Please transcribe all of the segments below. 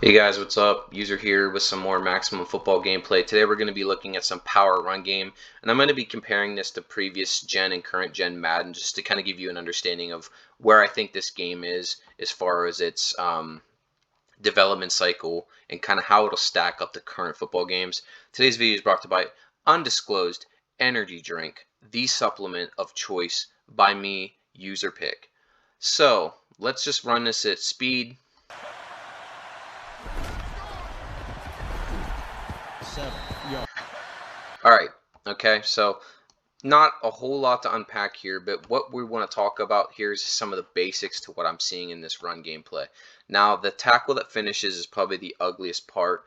Hey guys, what's up? User here with some more Maximum Football gameplay. Today we're going to be looking at some power run game, and I'm going to be comparing this to previous gen and current gen Madden just to kind of give you an understanding of where I think this game is as far as its development cycle and kind of how it'll stack up to current football games. Today's video is brought to you by Undisclosed Energy Drink, the supplement of choice by me, User Pick. So let's just run this at speed. Alright, okay, so not a whole lot to unpack here, but what we want to talk about here is some of the basics to what I'm seeing in this run gameplay. Now, the tackle that finishes is probably the ugliest part.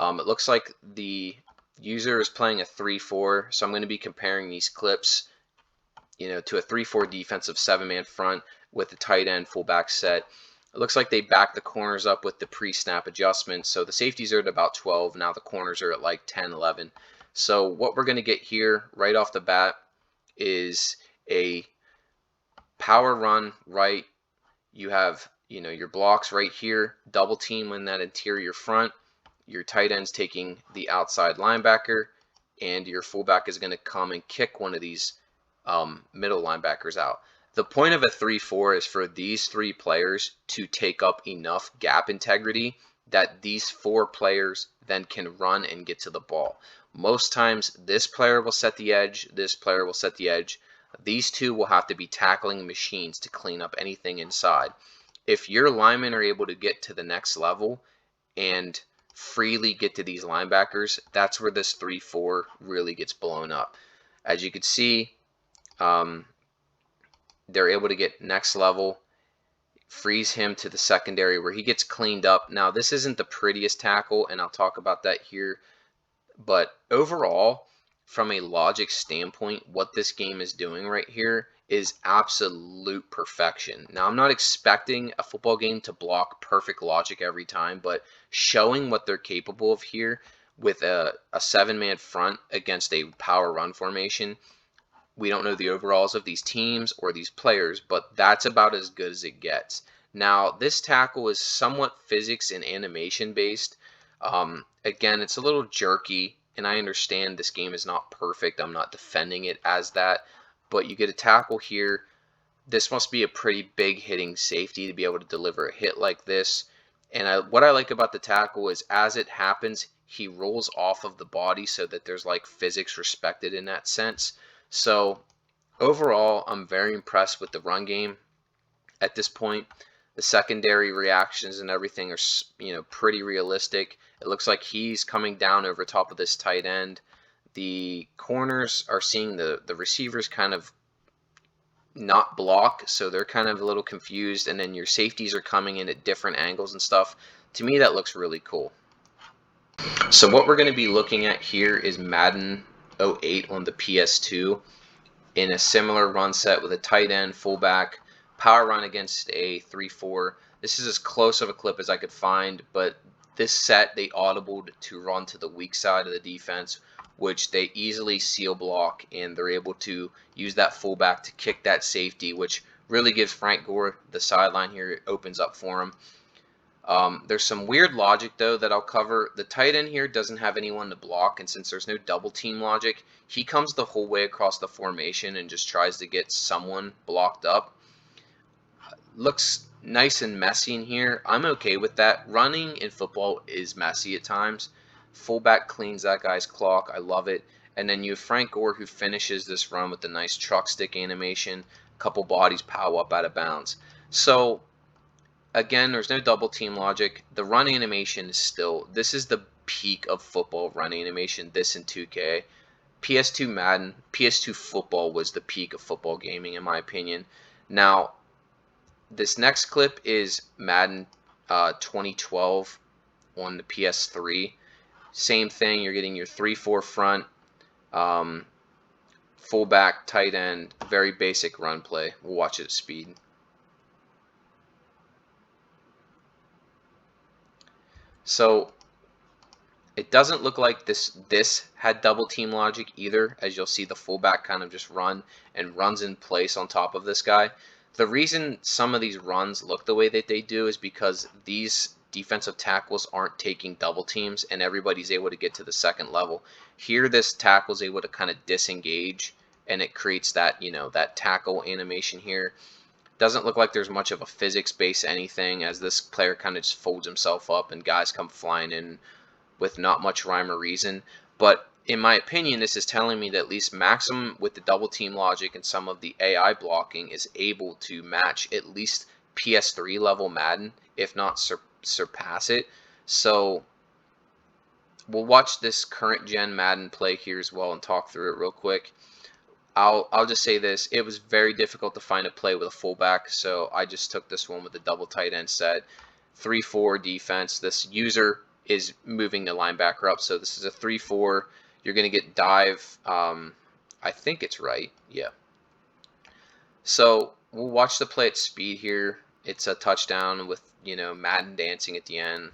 It looks like the user is playing a 3-4, so I'm going to be comparing these clips, to a 3-4 defensive 7-man front with the tight end fullback set. It looks like they back the corners up with the pre-snap adjustment, so the safeties are at about 12, now the corners are at like 10, 11. So what we're going to get here right off the bat is a power run right. You have, your blocks right here, double team in that interior front. Your tight end's taking the outside linebacker, and your fullback is going to come and kick one of these middle linebackers out. The point of a 3-4 is for these three players to take up enough gap integrity that these four players then can run and get to the ball. Most times this player will set the edge, this player will set the edge. These two will have to be tackling machines to clean up anything inside. If your linemen are able to get to the next level and freely get to these linebackers, that's where this 3-4 really gets blown up. As you can see, they're able to get next level, freeze him to the secondary where he gets cleaned up. Now, this isn't the prettiest tackle, and I'll talk about that here. But overall, from a logic standpoint, what this game is doing right here is absolute perfection. Now, I'm not expecting a football game to block perfect logic every time, but showing what they're capable of here with a 7-man front against a power run formation. We don't know the overalls of these teams or these players, but that's about as good as it gets. Now, this tackle is somewhat physics and animation based. Again, it's a little jerky, and I understand this game is not perfect. I'm not defending it as that, but you get a tackle here. This must be a pretty big hitting safety to be able to deliver a hit like this. And what I like about the tackle is as it happens, he rolls off of the body so that there's like physics respected in that sense. So overall, I'm very impressed with the run game at this point. The secondary reactions and everything are, pretty realistic. It looks like he's coming down over top of this tight end. The corners are seeing the receivers kind of not block, so they're kind of a little confused, and then your safeties are coming in at different angles and stuff. To me, that looks really cool. So what we're going to be looking at here is Madden 08 on the PS2 in a similar run set with a tight end, fullback, power run against a 3-4. This is as close of a clip as I could find, but this set they audibled to run to the weak side of the defense, which they easily seal block, and they're able to use that fullback to kick that safety, which really gives Frank Gore the sideline here. It opens up for him. There's some weird logic though that I'll cover. The tight end here doesn't have anyone to block, and since there's no double team logic, he comes the whole way across the formation and just tries to get someone blocked up. Looks nice and messy in here. I'm okay with that. Running in football is messy at times. Fullback cleans that guy's clock. I love it. And then you have Frank Gore who finishes this run with a nice truck stick animation. A couple bodies pow up out of bounds. So again, there's no double team logic. The run animation is this is the peak of football run animation, this in 2K. PS2 Madden, PS2 football was the peak of football gaming in my opinion. Now, this next clip is Madden 2012 on the PS3. Same thing, you're getting your 3-4 front, fullback, tight end, very basic run play. We'll watch it at speed. So it doesn't look like this had double team logic either, as you'll see the fullback kind of just runs in place on top of this guy. The reason some of these runs look the way that they do is because these defensive tackles aren't taking double teams and everybody's able to get to the second level. Here, this tackle is able to kind of disengage, and it creates that, that tackle animation here. Doesn't look like there's much of a physics-based anything, as this player kind of just folds himself up and guys come flying in with not much rhyme or reason. But in my opinion, this is telling me that at least Maximum, with the double team logic and some of the AI blocking, is able to match at least PS3 level Madden, if not surpass it. So we'll watch this current gen Madden play here as well and talk through it real quick. I'll just say this: it was very difficult to find a play with a fullback, so I just took this one with a double tight end set. 3-4 defense. This user is moving the linebacker up, so this is a 3-4. You're going to get dive. I think it's right. Yeah. So we'll watch the play at speed here. It's a touchdown with, Madden dancing at the end.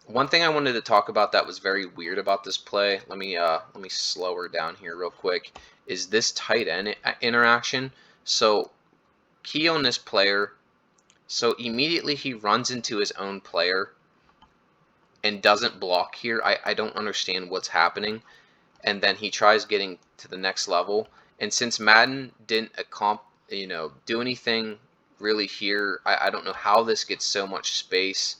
One thing I wanted to talk about that was very weird about this play, let me slow her down here real quick, is this tight end interaction. So key on this player, so immediately he runs into his own player and doesn't block here. I don't understand what's happening. And then he tries getting to the next level. And since Madden didn't do anything really here, I don't know how this gets so much space.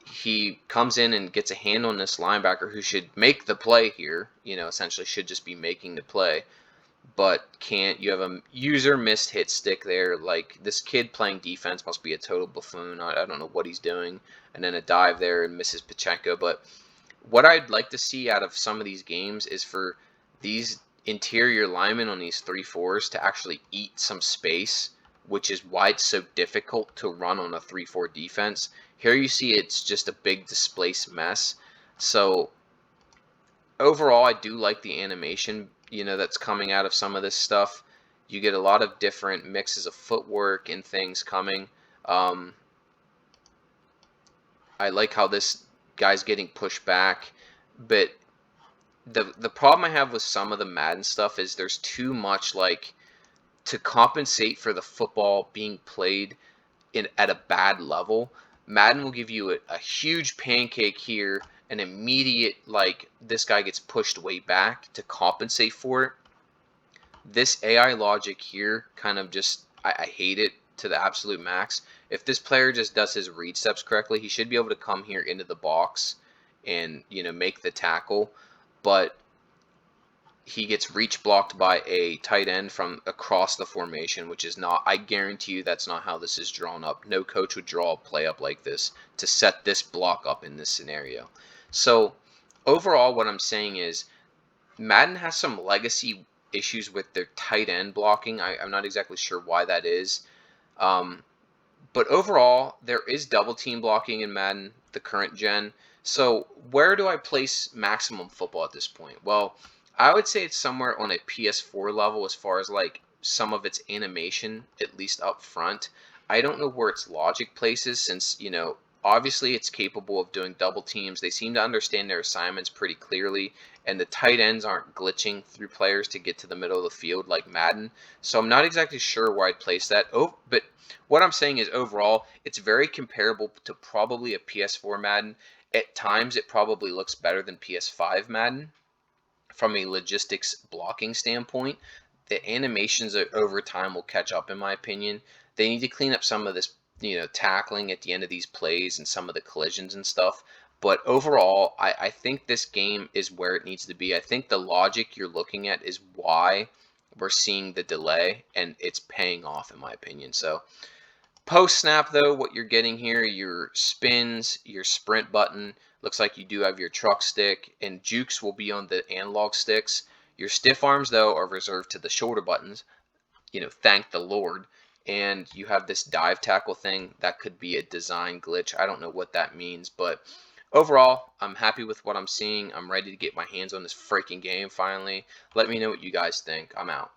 He comes in and gets a hand on this linebacker who should make the play here, essentially should just be making the play, but can't. You have a user missed hit stick there. Like, this kid playing defense must be a total buffoon. I don't know what he's doing. And then a dive there and misses Pachenko. But what I'd like to see out of some of these games is for these interior linemen on these 3-4s to actually eat some space, which is why it's so difficult to run on a 3-4 defense. Here you see it's just a big displaced mess. So overall, I do like the animation, that's coming out of some of this stuff. You get a lot of different mixes of footwork and things coming. I like how this guy's getting pushed back, but the problem I have with some of the Madden stuff is there's too much, like, to compensate for the football being played at a bad level. Madden will give you a huge pancake here, an immediate, like, this guy gets pushed way back to compensate for it. This AI logic here kind of just, I hate it to the absolute max. If this player just does his read steps correctly, he should be able to come here into the box and, make the tackle. But he gets reach blocked by a tight end from across the formation, which is not, I guarantee you that's not how this is drawn up. No coach would draw a play up like this to set this block up in this scenario. So overall, what I'm saying is Madden has some legacy issues with their tight end blocking. I'm not exactly sure why that is. But overall, there is double team blocking in Madden, the current gen. So where do I place Maximum Football at this point? Well, I would say it's somewhere on a PS4 level as far as, like, some of its animation, at least up front. I don't know where its logic places, since, obviously it's capable of doing double teams. They seem to understand their assignments pretty clearly, and the tight ends aren't glitching through players to get to the middle of the field like Madden. So I'm not exactly sure where I'd place that. But what I'm saying is overall, it's very comparable to probably a PS4 Madden. At times, it probably looks better than PS5 Madden. From a logistics blocking standpoint, the animations over time will catch up, in my opinion. They need to clean up some of this, tackling at the end of these plays and some of the collisions and stuff. But overall, I think this game is where it needs to be. I think the logic you're looking at is why we're seeing the delay, and it's paying off, in my opinion. So post snap, though, what you're getting here, your spins, your sprint button, looks like you do have your truck stick, and jukes will be on the analog sticks. Your stiff arms, though, are reserved to the shoulder buttons. Thank the Lord. And you have this dive tackle thing. That could be a design glitch. I don't know what that means, but overall, I'm happy with what I'm seeing. I'm ready to get my hands on this freaking game finally. Let me know what you guys think. I'm out.